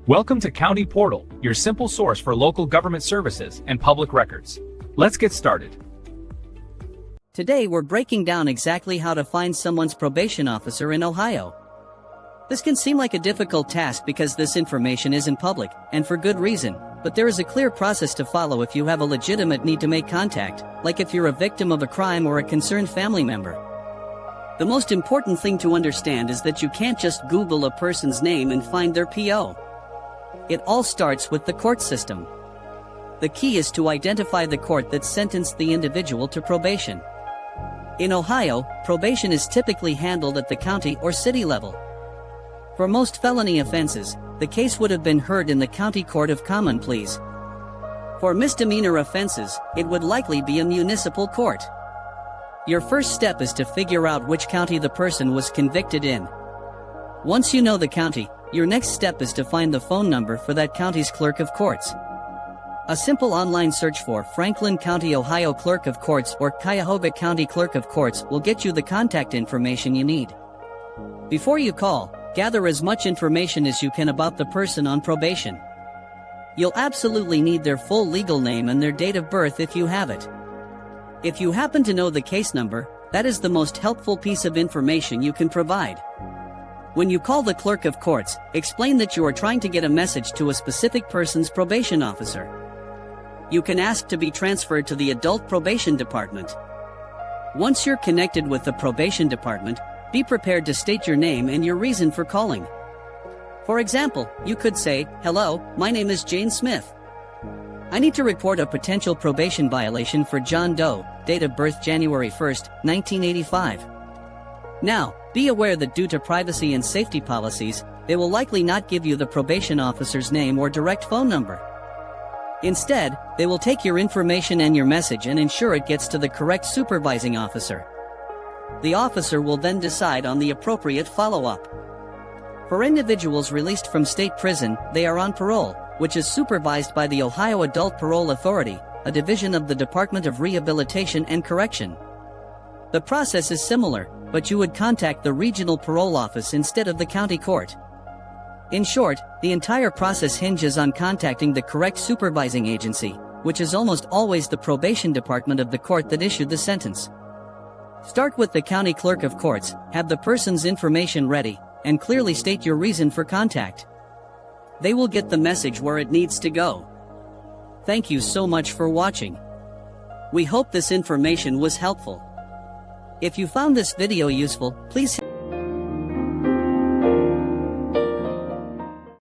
Welcome to County Portal, your simple source for local government services and public records. Let's get started. Today we're breaking down exactly how to find someone's probation officer in Ohio. This can seem like a difficult task because this information isn't public, and for good reason, but there is a clear process to follow if you have a legitimate need to make contact, like if you're a victim of a crime or a concerned family member. The most important thing to understand is that you can't just Google a person's name and find their PO. It all starts with the court system. The key is to identify the court that sentenced the individual to probation. In Ohio, probation is typically handled at the county or city level. For most felony offenses, the case would have been heard in the county court of common pleas. For misdemeanor offenses, it would likely be a municipal court. Your first step is to figure out which county the person was convicted in. Once you know the county, your next step is to find the phone number for that county's clerk of courts. A simple online search for Franklin County, Ohio Clerk of Courts or Cuyahoga County Clerk of Courts will get you the contact information you need. Before you call, gather as much information as you can about the person on probation. You'll absolutely need their full legal name and their date of birth if you have it. If you happen to know the case number, that is the most helpful piece of information you can provide. When you call the clerk of courts, explain that you are trying to get a message to a specific person's probation officer. You can ask to be transferred to the adult probation department. Once you're connected with the probation department, be prepared to state your name and your reason for calling. For example, you could say, "Hello, my name is Jane Smith. I need to report a potential probation violation for John Doe, date of birth January 1st, 1985. Now, be aware that due to privacy and safety policies, they will likely not give you the probation officer's name or direct phone number. Instead, they will take your information and your message and ensure it gets to the correct supervising officer. The officer will then decide on the appropriate follow-up. For individuals released from state prison, they are on parole, which is supervised by the Ohio Adult Parole Authority, a division of the Department of Rehabilitation and Correction. The process is similar, but you would contact the regional parole office instead of the county court. In short, the entire process hinges on contacting the correct supervising agency, which is almost always the probation department of the court that issued the sentence. Start with the county clerk of courts, have the person's information ready, and clearly state your reason for contact. They will get the message where it needs to go. Thank you so much for watching. We hope this information was helpful. If you found this video useful, please